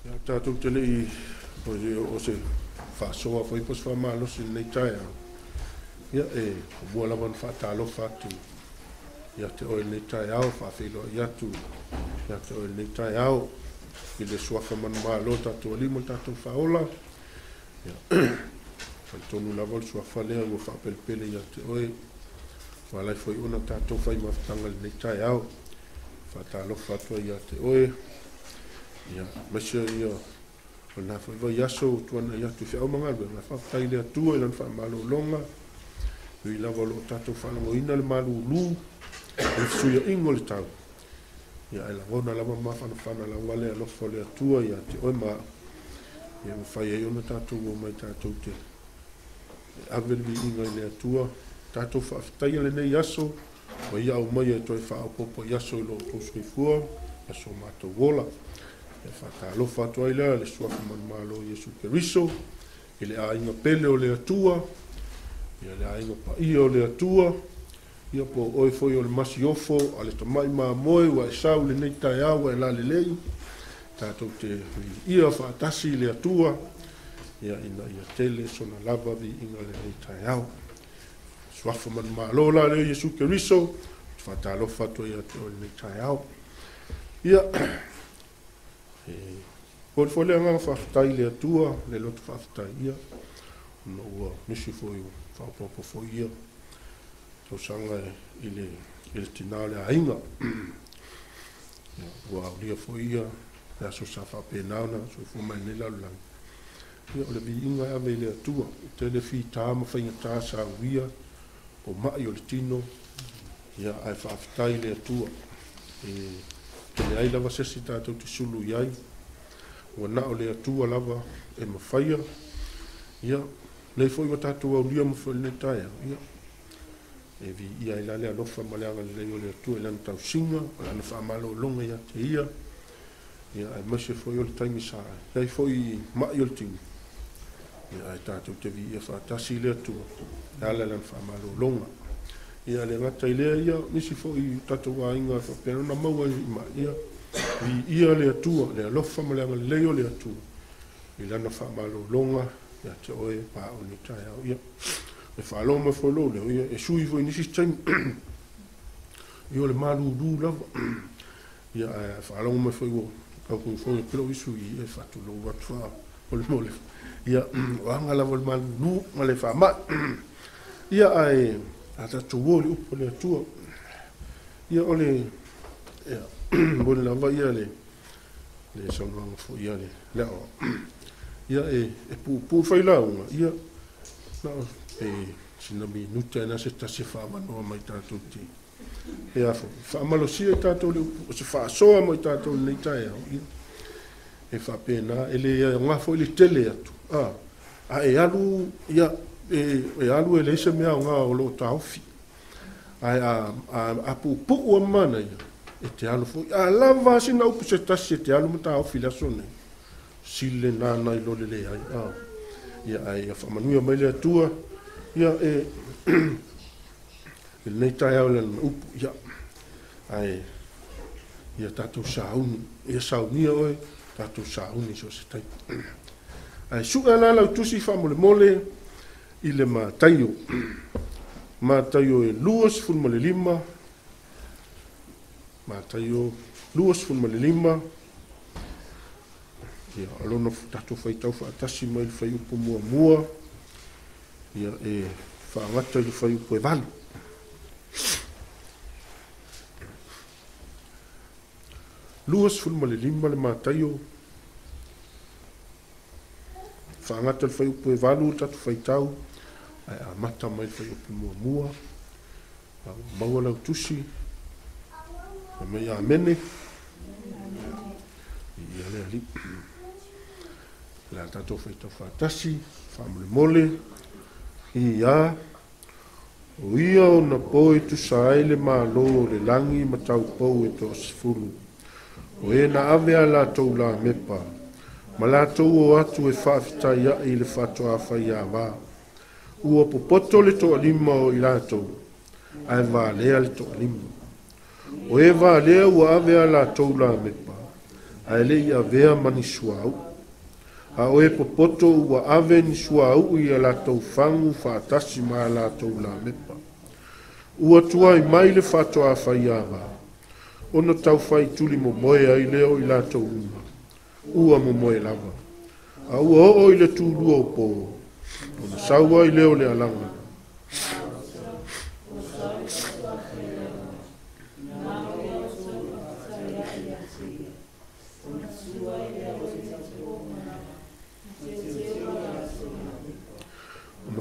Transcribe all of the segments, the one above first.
Tātou te lei o se whaasoa whai pos whamalosi nei tae au. Ia mua lawan whaatalo whatu. Ia te oe nei tae au whawhilo i atu. Ia te oe nei tae au. I le suafa man malo tātou alimo tātou whaola. Ia whai tonu lawan suafa lea ua whapelpele ia te oe. Whalai whai una tātou whai mawhtanga nei tae au. Whaatalo whatua ia te oe. Ia, masia ia, o nā whaiwai aso tuana ia tu whiau mangalu, ngā whawhai lea tua ilan wha malu longa, hui lawa lo tātou whanongo ina le malu lū, e wsuia ingo le tau. Ia, e la wona lawa mawhana whana la wale alofo lea tua, ia te oi maa, ia mwhai e ona tātou o mai tātou te awelwi inga lea tua, tātou whawhai le nei aso, wa ia au mai e toi whaopopo i aso i lo tōsui fua, aso mātou wola. E whakalofa atua i lea, le suafa manmalo Iesu Keriso, i le ainga pele o le atua, i le ainga paia o le atua, ia po oi foi o le masi ofo, a le tamai maa moe, wa e sau le nei tai awa e la le lei, tātou te ia whaatasi le atua, ia ina ia tele sona lava vi inga le nei tai awa. Suafa manmalo la le Iesu Keriso, whakalofa atua ia te o le nei tai awa. Ia, Por foi le nga whaftai le atua, le lotu whaftai ia, no ua nisi foi whapopo foi ia, tau sanga i le tina le ainga. Ua aulia foi ia, le aso sa whapenauna, so i fumai ne lalulang. Ia o le vi inga ave le atua, te le fi tāma whainga tā sa uia, o mai o le tino, ia ai whaftai le atua. Te le ai lava sesi tātou te sulu iai, ua nao le atua lava e mawhaia, ia, nei foi wa tātou au lia mawhai nei tae, ia, e vi ia i lale alofa maleanga le leo le atua, ilan tau singa, o lana whaamalo longa ia te ia, ai mase foi o le taimi sa, iai foi mai o le tingi, ia ai tātou te vi ia whaatasi le atua, ala lana whaamalo longa, ia le ngata i lea ia, nisi fo i tatou a inga whapena na maua i ma ia, i ia le atua, le alofa ma leanga leo le atua, i lana whamalo longa, ia te oe pa o ni tae au ia, e whalo ma whalo leo ia, e sui fo i nisi taim, i o le malu uru lava, ia e whalo ma whalo, au kung fo i pilo isu i e whatu lo watu wha, o le mole, ia, o anga lava le malu uru, ma le whama, ia ai, a tātou wōli upo le atua. Ia o le, ia, mōne lawa ia le saunuanga fo ia le leo. Ia e pū whailaunga, ia, nao, sinami nuta e nase tasi whaamanoa mai tātou te. Ia fo, whaamalosia i tātou le upo, o se whaasoa mai tātou nei tae au, ia. E whapena, e le ngafo i le tele atu. A e alu, ia, e alu e leise mea o ngā o lo tauwhi. Ai a pu ua mana ia, e te alu fo, a lava sina upu se tasi e te alu ma tauwhi la sone. Sile nana i lole le ai, ia ai a whamanuia mai le atua, ia e nei tai au le upu, ia, ai, ia tātou sauni, ia saunia oe, tātou sauni so se tai. Ai suga la lau tusi whamole mole, i le mātaio. Mātaio e luas funma le lima. Mātaio luas funma le lima. Ia alona tātou whaitau whaatasi mai le whaiupo mua mua. Ia e whaangata i le whaiupo e valu. Luas funma le lima le mātaio. Whaangata le whaiupo e valu tātou whaitau. Ai a mata mai whaiupo mua mua. Maua lau tusi. A mei a mene. Ia lea li. Lea tātou whaitau whaatasi. Whamole mole. Ia. O ia o na poe tu saile ma lo le langi ma tau pou e to sifuru. O e na avea la tau la mepa. Ma la tau o atu e whaafitai ia i le whatoa whai a wā. Ua popoto le toa lima o i la tau. Ai wā lea le toa lima. O e wā lea ua avea la tau la mepa. a ele ia vea mani suau. A oe popoto ua ave ni suau ia la tau fangu whaatasi ma la tau la mepa. Ua tua I mai le whatoa whaiawa. Ono tau whai tuli mo moe ai leo I la tau uma. Ua mo moe lava. A ua o I le tūlua o po. Ono saua I leo le alanga.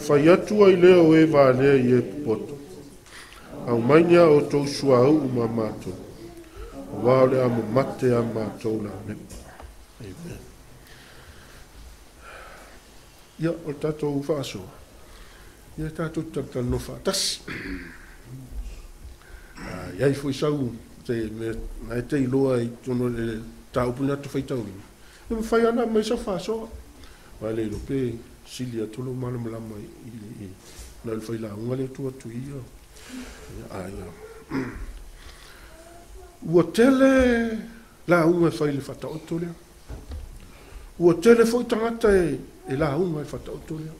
Whai atua I leo e vālea I e pupoto. Au mainia o tau sua au ma mātou. O wāole a mo mate a mātou la mepa. Amen. Ia, o tātou whaasoa. Ia tātou tātou no whaatasi. Iai fwy sau, na e te iloa I tono le tāupuna tu whaitau ina. Ia mwhai ana mai sa whaasoa. Vai le ilo pe silia tolo mana malama I na le whaila unga le tua tu ia. Ua tele la unga whai le whata oto lea. Ua tele fwy tangata e la unga e whata oto lea.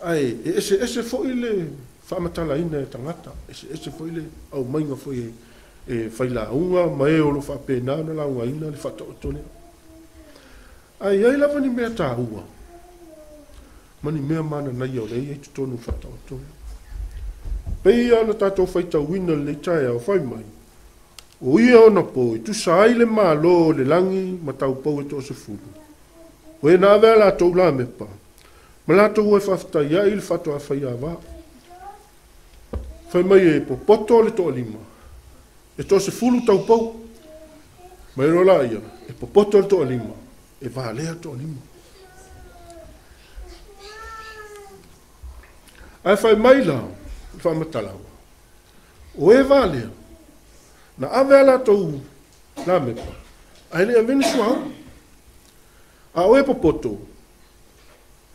Ai, ese fwy le whamatala ina e tangata. Ese fwy le au mainga fwy e whai la unga ma e olo whapena na la unga ina le whata oto lea. Ai, ai lava ni mea tā ua. Mani mea mana nai au lei e tutonu whata oto lea. Pei ana tātou whaita wina le tae au whai mai. O ia ona po, I tu sai le mālo le langi ma tau pau e tō se furu. O e nā vea la tau la mepa. Ma la tau e whafta ia I le whato a whai awa. Whai mai e po poto le tō lima. E tō se furu tau pau. Ma e rola ia, e po poto le tō lima. E vālea tō lima. Ai whai mai la. Whamatalawa. O e vālea, na awea la tau la mepa, a ele a veni suau. A o e popoto,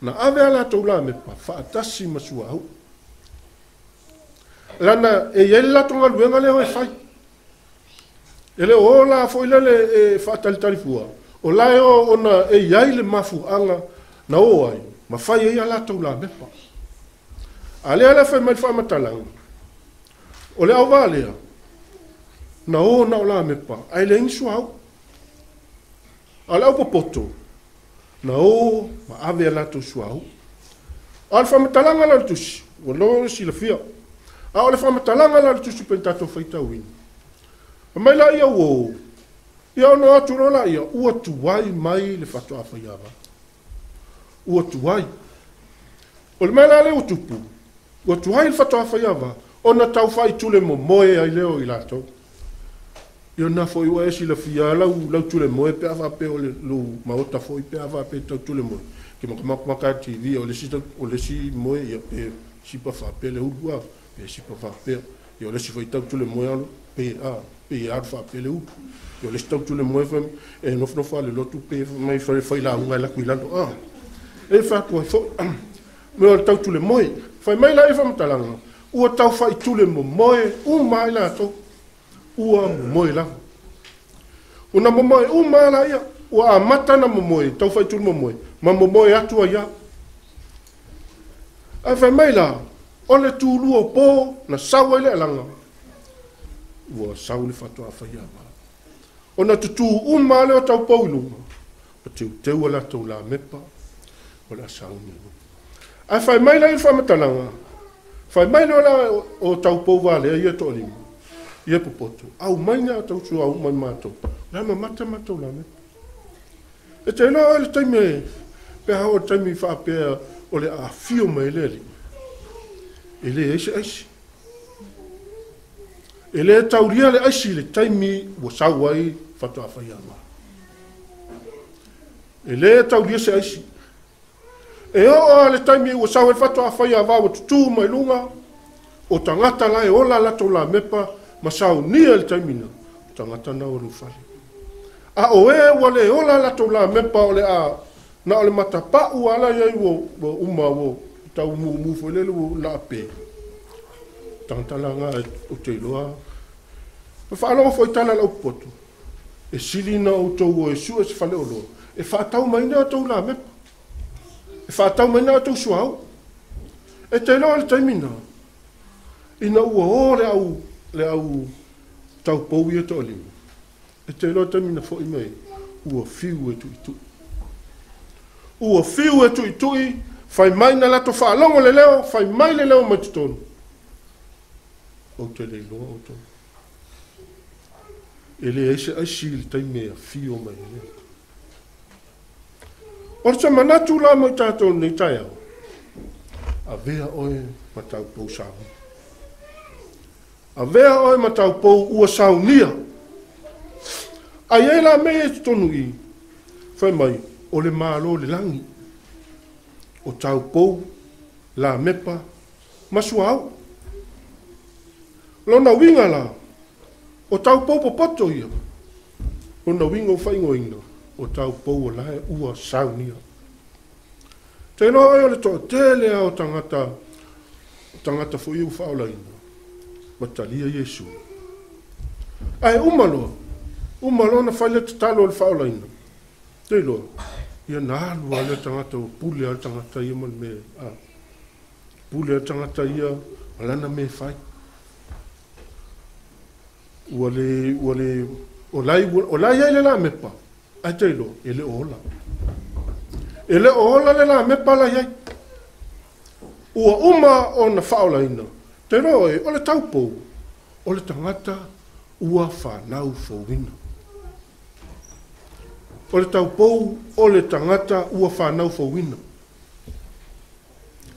na awea la tau la mepa, whaatasi ma suau. Lana e ele la tonga luenga leo e whai. Ele o la foila le e whaatalitari fua. O la e o ona e iai le mafu anga na o ai, ma whai e la tau la mepa. Ale ala fai mai whamatalanga. O le au wālea. Na o na o la mepa. Ai le insu au. Ale au popoto. Na o ma ave ala tu su au. Ale whamatalanga la tusi. O lo si la fia. A o le whamatalanga la tusi pentato whaita wini. A mai la ia uo. Ia ono atu rola ia. Ua tuwai mai le whato a whaiawa. Ua tuwai. O le mai la le utupu. Ua tuhai le whatoa whaiawa, ona tau whai tule mo moe ai leo I lātou. Ia na fo ua esi la fia lau tule moe pe awa pe o le lu maota fo I pe awa pe tau tule moe. Ke makamaka TV o le si moe ia pe sipa wha pe le urua, pe sipa wha pe. Ia o le si fai tau tule moe alo, pe aru wha pe le uru. Ia o le si tau tule moe wha e nofnofa le lotu pe mai whai la unga la kuilando. E whatua fo, me o le tau tule moe. Fai mai la e whamatalanga. Ua tau whai tule mo moe, mai la to. Ua mo moe la. Una mo moe, mai la ia. Ua a matana mo moe, tau whai tule mo moe. Ma mo moe atua ia. Ai fai mai la, o le tūlua o pō, na saua ile alanga. Ua sau le whatoa whai awa. O na tutu mai le o tau pō ilunga. O teu ala tau la mepa, o la sau ni. Ai fai mai la I whamatalanga. Fai mai la o tau pou wale ia to lima. Ia popoto. Au mai nga tau su au mai mātou. La ma mata mātou la me. E te ina le taime, pe hao taime whaapea o le a fio mai le li. E le eisi. E le tauria le eisi le taime wa sauai whatoa whaiama. E le tauria se eisi. E o le taimi ua sau e whatoa whai a wawa tutu mai lunga o tangata la e ola lato la mepa ma sau nia le taimina tangata na o rufali. A o e wale ola lato la mepa o le a na o le matapa ua ala iai wo uma wo tau mu fuelele wo la pe. Tangata la nga o te iloa. Whaaloa foi tala lau poto. e sili na o tau o e su e se whale o loa. E whaatau mai na o tau la mepa. E whaatau mai na o tau suau. E te loa le taimina. Ina ua o le au tau pou i e to alima. E te loa taimina fo i mai. Ua fiu e tui tui. Ua fiu e tui tui. Fai mai na lato whaalongo le leo. Fai mai le leo mai tutonu. O te le loa o tonu. E le eise aisi le taimea fio mai le leo. O sa manatu la mai tātou nei tai au. A vea oe matau pou sau. A vea oe matau pou ua sau nia. A iei la mea e tonu i. Fai mai, o le malo le langi. O tau pou, la mepa, masua au. Lona winga la, o tau pou popoto ia. Lona winga o whaingo ina. O tau pou o lae ua sau nia. Te noa e o le toa tele au tangata fo iu whaola ina. Matalia Yesu. Ai umaloa. Umaloa na whaile te talo le whaola ina. Te loa. Ia nālua le tangata o pule al tangata ia man me. Pule al tangata ia alana me whai. Ua le o lai ai le la mepa. Ai te loa. Ele ola. Ele ola le la mepa la iai. Ua uma o na whaola ina. Te roe, o le taupou, o le tangata ua whanau fōwina. O le taupou, o le tangata ua whanau fōwina.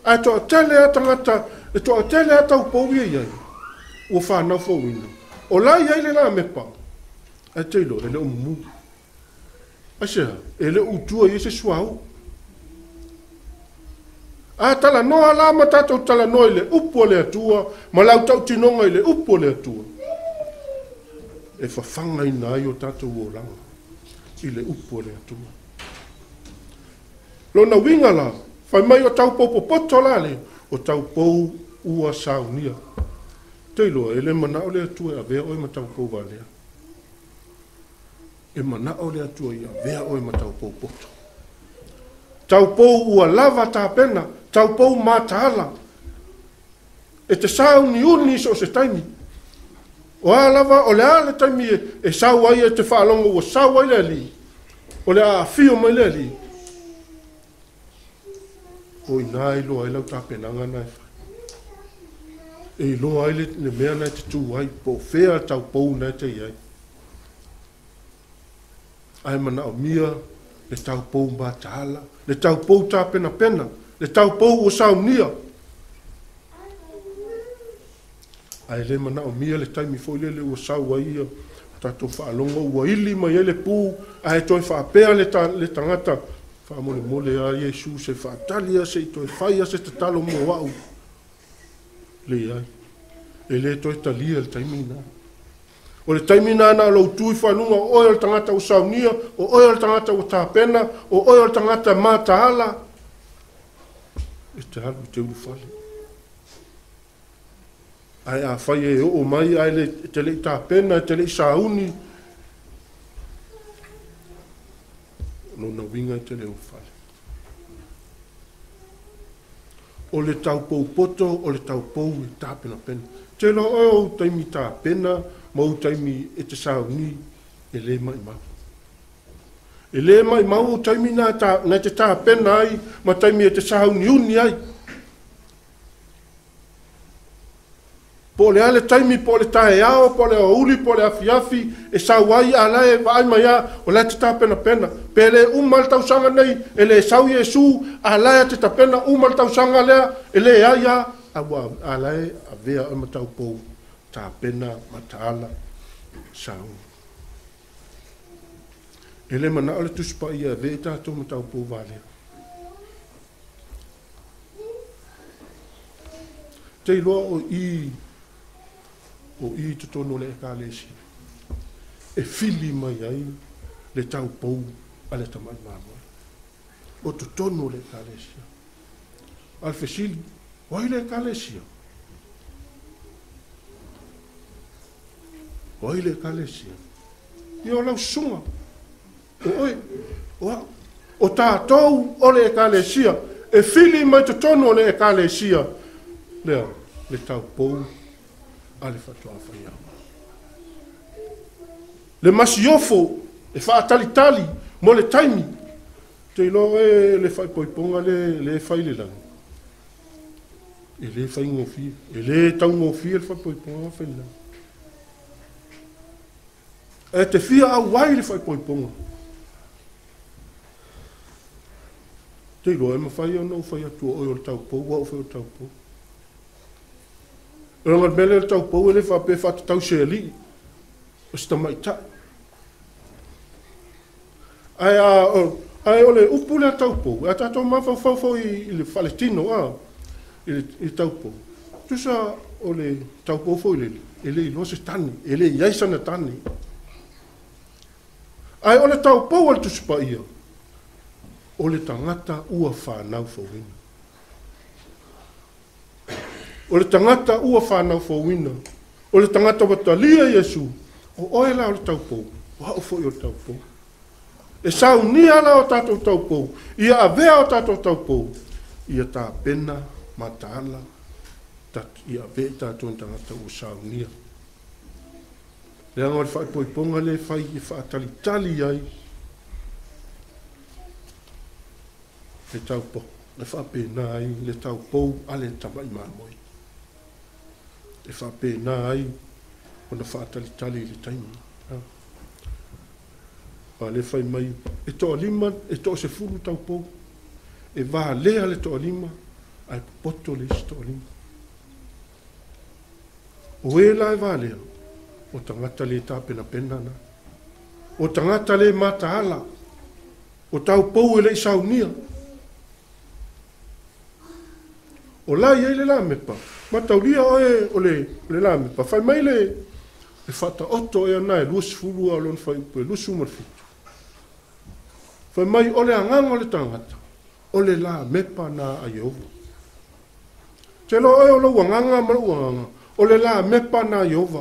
A toa tele a tangata, e toa tele a taupou iai, ua whanau fōwina. O la iai le la mepa, a teilo, ele umu. A sea, ele utua i se suau. A tala noa la ma tatou tala noa le upo le atua, ma lau tau tinonga le upo le atua. E whawhanga ina ai o tatou o langa, i le upo le atua. Lona winga la, whai mai o tau popo poto la le, o tau pou ua saunia. Teilo, ele mana o le atua, a vea oi ma tau pou valea. E mana o le atua, a vea oi ma tau pou poto. Tau pou ua lava tā pena, tau pou mātaala. E te sau ni uni so se taimi. O a lava, o le a le taimi e sau ai e te whaalongo, o sau ai le li. O le a fio mai le li. O ina i loa i lau tā pena ngana e whai. E i loa i le mea nei te tū ai, po whea tau pou nei te iai. Ai mana o mia, le tau pou mātaala. Le tau pou tā pena pena. Le tau pou o saunia. Ai le mana o mia le taimi foi le o sau ai tatou whaalonga ua ili mai ele pū. Ai toi whaapea le tangata. Whaamole mole a Yesu se whaatalia se i toi whaia se te talo mua wau. Le ai. E le toi talia le taimina. O le taimina na lo tui whanunga o oia le tangata o saunia, o oia le tangata o tāpena, o oia le tangata mātaala. E te halu te uru whale. Ai a whai e o mai, ai le te lei tāpena, te lei sauni. No na winga te lei o whale. O le tau pou poto, o le tau pou e tāpena pena. Te lo o taimi tāpena, mau taimi e te sauni, e le mai mau. E le mai mau taimi na te tāpena ai, ma taimi e te sauni uni ai. Po le ale taimi, po le tae ao, po le auli, po le afi, e sau ai ala e vai mai a, o le te tāpena pena. Pe le umal tau sanga nei, e le sau Yesu, ala e te tāpena umal tau sanga lea, e le ai a, ala e a vea o matau pou. Tāpena mataala sau. Ele mana ole tuspa ia ve tātou matau pou valea. Te loa o i tutono le ekalesi. E fili mai ai le tau pou a le tamai mamai. O tutono le ekalesi. Alfesili, wai le ekalesi. Wai le ekalesi. I o lau sunga. O tātou o le ekalesia. E fili mai te tonu o le ekalesia. Lea, le tau pou. Ale fatua whaia. Le masiofo. E whaatalitali. Mo le taimi. Te ilo le whai poiponga le whai le lang. E le whai ngofi. E le tau ngofi le whai poiponga whai lang. E te fia au wai le whai poiponga. Te ilo e mawhai anau whai atua oi o le tau pou. Wa o whai o tau pou. E rongat mele le tau pou e le wha pe wha tau se li. O sta mai ta. Ai o le upu le tau pou. A tato mawhau i le Palestino i tau pou. Tusa o le tau pou fo i le ilo se tani. E le iaisana tani. Ai o le tau pou al tusipa ia. O le tangata ua whanau fawina. O le tangata ua whanau fawina. O le tangata watalia Yesu. O oe la o le tau pou. Wa o fo i o le tau pou. E sau ni ala o tātou tau pou. Ia a vea o tātou tau pou. Ia tā pena, mataala. Ia vea tātou tangata o sau nia. Le anga le whai poiponga le whai i whaatali tali ai. Le tau po. Le whapena ai. Le tau pou ale tamai mamoi. Le whapena ai. Ona whaatali tali le taimi. Pa le fai mai, e toa lima, e toa se furu tau pou. E vā lea le toa lima, ai poto le se toa lima. O e la e vā lea, o tangata le tā pena pena na. O tangata le mata ala, o tau pou e le isaunia. O la i e le la mepa, matau lia o le la mepa. Fai mai le fata oto e ana e luas furu a lon fai upe, luas umarfitu. Fai mai ole anganga o le tangata. Ole la mepa na a Yehova. Te lo e o lo wanganga ma lo wanganga. Ole la mepa na a Yehova.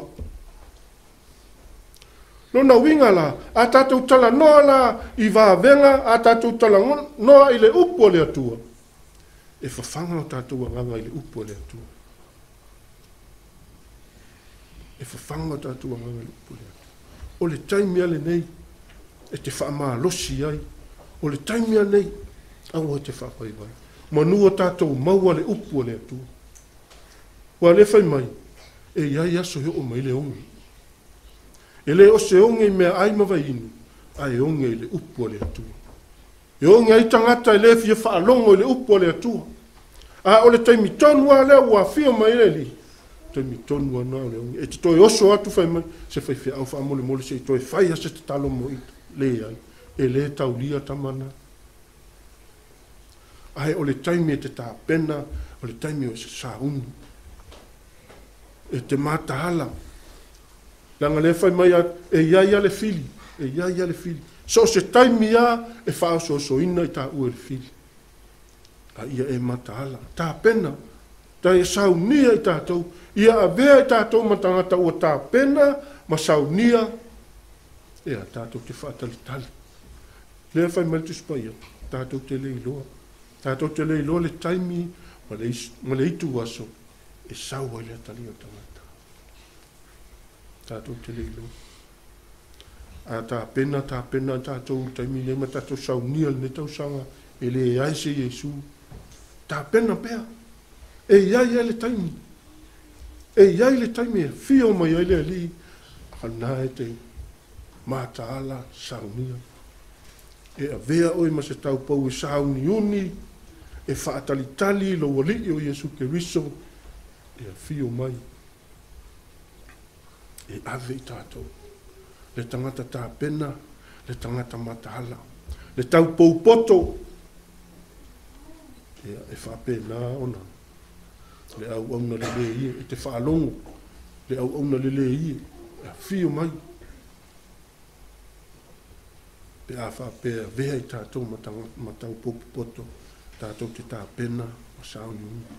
No na winga la. A tatou tala noa la i va venga. A tatou tala noa i le upo le atua. E fafanga o tatou wanganga i le upo le atua. E fafanga o tatou wanganga i le upo le atua. Ole taimi ale nei. E te wha losi ai. O le taimia nei, au te whapai vai. Manua tātou maua le upu le atua. Wa le whai mai, e iai aso heo mai le ongi. E le o se ongi mea ai mawai inu, ai ongi le upu le atua. E ongi ai tangata e le fia whaalongo le upu le atua. A o le taimi tonua le ua fia mai le li. Taimi tonua na le ongi. E te toi oso atu whai mai, se whai fia au whaamole mole se toi whai ase te talo mo ita. Le ai. E le taulia tamana. Ai o le taimi e te tā pena, o le taimi o se saunu. E te matahala. Langa le whai mai e iai ale fili. E iai ale fili. So se taimi a e whao so ina i tā ua le fili. A ia e matahala. Tā pena. Tā e saunia i tātou. Ia a vea i tātou matangata ua tā pena ma saunia. E a tātou te whaatalitali. Le fai mai tuspaia, tātou te leiloa. Tātou te leiloa le taimi, ma le itu aso, e saua le atali o tangata. Tātou te leiloa. A tā pena, tātou taimi, le ma tātou saunia, le tau sanga, e le aise Jesu. Tā pena pea, e iai le taimi. E iai le taimi, e fio mai ai le ali, ana e te mataala saunia. E a vea oi ma se tau pau e sauni uni, e whaatalitali lo wali o Jesu Keriso, e a fio mai. E ave i tātou. Le tangata tā pena, le tangata matahala, le tau pau poto, e whapena ona. Le au auna le le ie, e te whaalongo, le au auna le le ie, e a fio mai. Pe a whape a vea i tātou matau popu poto, tātou te tā pena, ma sauni unu.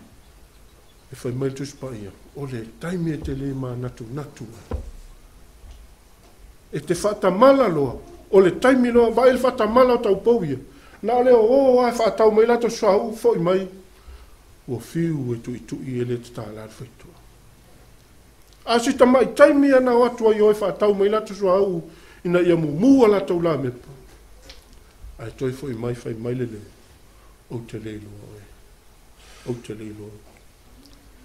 E whai mai tuspa ia, o le taimi e te le ma natu. e te whatamala loa, o le taimi loa, vai le whatamala o tau pou ia. Nā leo, ai whatau mai lato suahu, fōi mai, ua fiu e tui tui e le te tālāri whaitua. A si tamai taimi ana o atua i oi whatau mai lato suahu, ina ia mumua lato la mepa. Ai toi fōi mai, whai mai le o te leilo oe. O te leilo oe.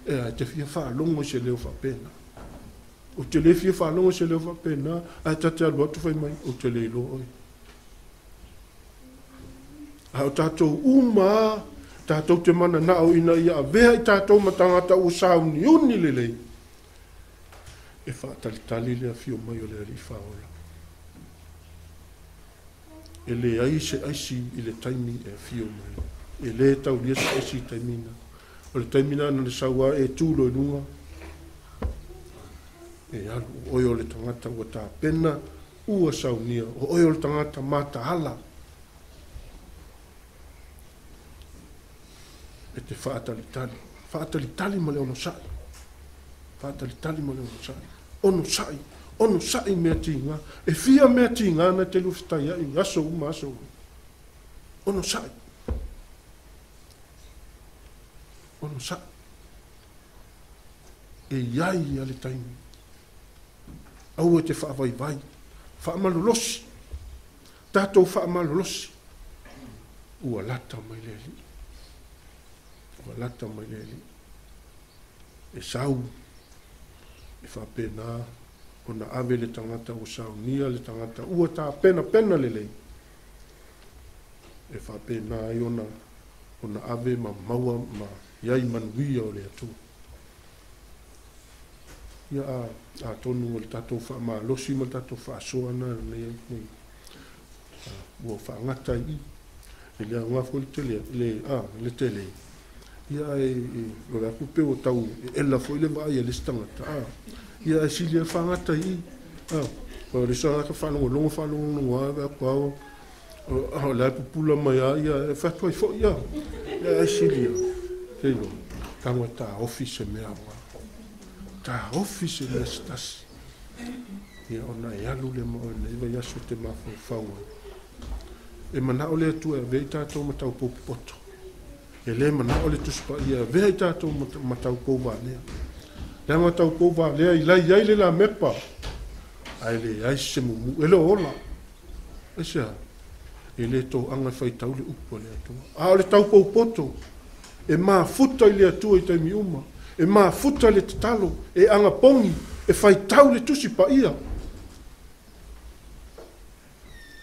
E ai te fia whaalongo se leo whapena. O te le fia whaalongo se leo whapena, ai tate alu atu whai mai, o te leilo oe. Ai o tātou uma, tātou te mana nao ina ia avea i tātou matangata o sauni uni lelei. E whaatalitali lea fio mai o lea li whaola. E le aise aisi i le taimi e fio mai. E le tau lia sa aisi i taimina. O le taimina ana le saua e tūlo e nunga. E alu oi o le tangata ua tā pena ua saunia. O oi o le tangata mata hala. E te whaatalitali. Whaatalitali ma le ono sai. Whaatalitali ma le ono sai. Ono sai. Ono sai mea tinga. E fia mea tinga na te luftai ai. Aso uma aso. Ono sai. Ono sai. E iai ale taimi. Au e te whaavai vai. Whaamalolosi. Tātou whaamalolosi. Ua lata mai leli. Ua lata mai leli. E sau. E whapena. Ona ave le tangata o saunia, le tangata ua tā pena pena lelei. E whapena ai ona ave ma maua ma iai manuia o le atu. Ia a tonu o le tatou whaamalosi ma le tatou whaasoana nei. Ua whaangata i. E lea ngafo le tele. Ia o le akupe o tau e ela fo ile vai e le stangata. Ia sili e whangata i. O le sa ka whanongo ngā kua o le pupula mai a ia e whatua i fo ia. Ia sili a. Heilo, kangwa tā office mea wa. Tā office mea stasi. Ia ona e alu le mo le iwa yasu te mafo whaua. E mana o le atua e vei tātou matau popoto. E le mana o le tuspa ia vei tātou matau pou wālea. Le matau pou wālea i lai ai le la mepa. Ai le ai se mumu. E le ola. E sea. E le tō anga whai tau le upo le atua. A o le tau pou poto. E mā futa i le atua i taimi uma. E mā futa le tatalo. E anga pongi. E whai tau le tusi pa ia.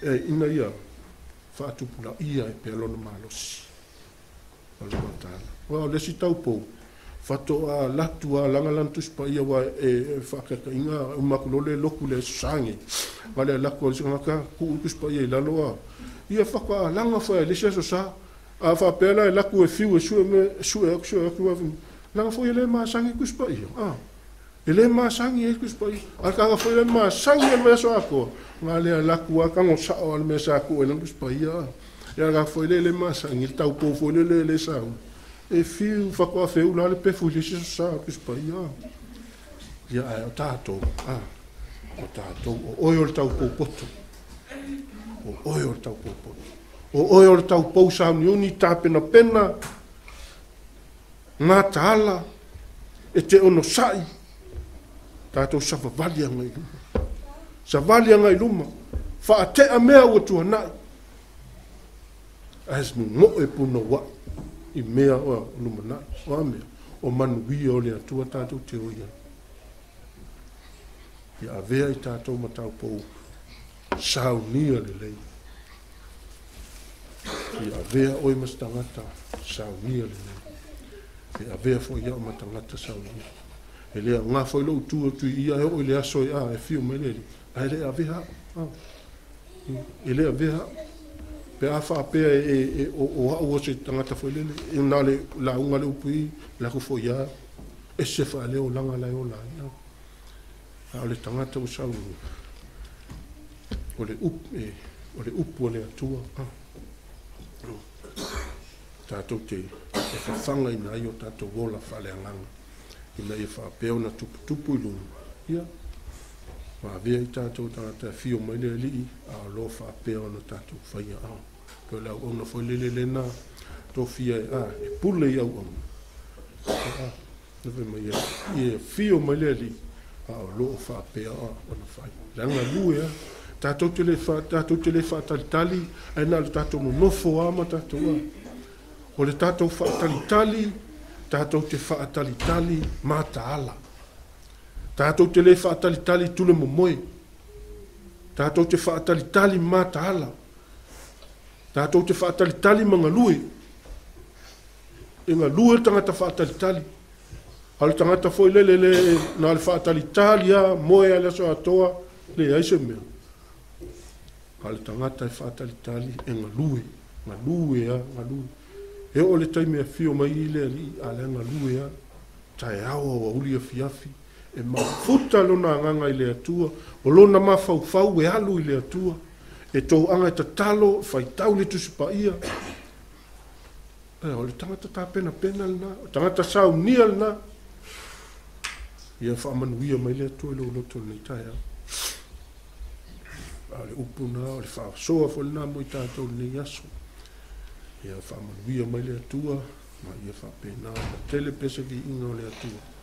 E ina ia. Whaatupula ia e pe alona malosi. Alona tāna. Wao lesi tau pou. Fato a latu a langa lantus pa ia wa e whakaka inga umakulole loku le sange. Wale laku o lisangaka kuukus pa ia i laloa. Ia whaka a langa whae lesi aso sa. A whapela e laku e fiu e sue aku wawin. Langa fo i le maa sangi kus pa ia. E le maa sangi e kus pa ia. A kanga fo i le maa sangi e mea so ako. Ngā lea laku a kango sao al mea sa ako e langus pa ia. Ia ka fo i le maa sangi. Il tau po fo i le sao. E fiu whakoa feu la le pefu le siso sa kus pa ia. Ia ai o tātou. O tātou. O oi o le tau po poto. O oi o le tau po poto. O oi o le tau pou sauni uni tāpena pena. Ngā tāla. E te ono sai. Tātou savavali anga i luma. Savavali anga i luma. Whaatea mea ua tua nai. As mu mo e puno wa. I mea o luma nai. O amea. O manuia o le atua tātou te oia. Ia avea i tātou matau pou. Saunia le lei. Ia avea oi mas tangata. Saunia le lei. Ia avea fo ia o matangata saunia. E lea ngā whai lau tua tu ia e o le aso e fio mai leri. A e lea avea. E lea avea. Pe a whaapea o hau o se tangata whai lele. E nā le la unga le upui. La ku fo ia. E se wha leo langa lai o la. A o le tangata o saunia. O le upu o le atua. Tātou te whawhanga ina i o tātou wola whale anganga. Ina e whapeo na tupu i luna. Ia. Ma vea I tātou tangata fio mai le li a lo whapea ona tātou whaia au. Ko lau ona foi lele lena tō fia e pule I au au. Nove mai e fio mai le li a lo whapea ona whai. Langa lue tātou te le whatalitali ai nā le tātou no nofo ama tātou a. O le tātou whatalitali tātou te whatalitali mā taala. Tātou te le whaatalitali tule mo moe. Tātou te whaatalitali mā taala. Tātou te whaatalitali mga lue. E ngā lue tangata whaatalitali. Hale tangata foi le nā le whaatalitali a moe a leso atoa le aise mea. Hale tangata e whaatalitali e ngā lue. Ngā lue a, ngā lue. E o le taimea fio mai I le ali a le ngā lue a. Tae awa wa uli a fiafi. E mafuta lona nganga I le atua, o lona mawhau e alu I le atua, e tō anga ta talo, whai tau le tusi pa ia. O le tangata tā pena lna, o tangata sau nia lna. Ia whaamanuia mai le atua lo loto nei tai au. A le upuna, o le whaasoa fo lna mo I tātou nei aso. Ia whaamanuia mai le atua, ma ia whaapena, na tele pesa ki inga o le atua.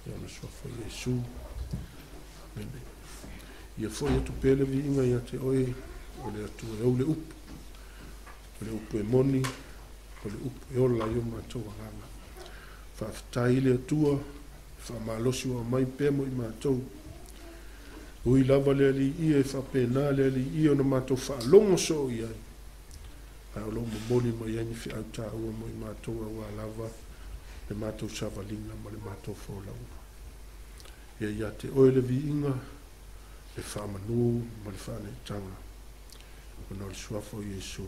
Ia na soa foi Yesu. Mene. Ia foi atu pele vi inga ia te oe. O le atu e au le upu. O le upu e moni. O le upu e ola i o mātou anganga. Whaafitai le atua. Whaamalosi wa mai pēmo I mātou. Ui lava le ali ia e whapena le ali ia o na mātou whaalongo so I ai. Ai o lo mo moni mai ani fi au tā ua mo I mātou a lava. Le mātou savalinga ma le mātou whaulau. Ia te oe le vi inga, le whamanu ma le whane tanga. Ona le suafo Yesu.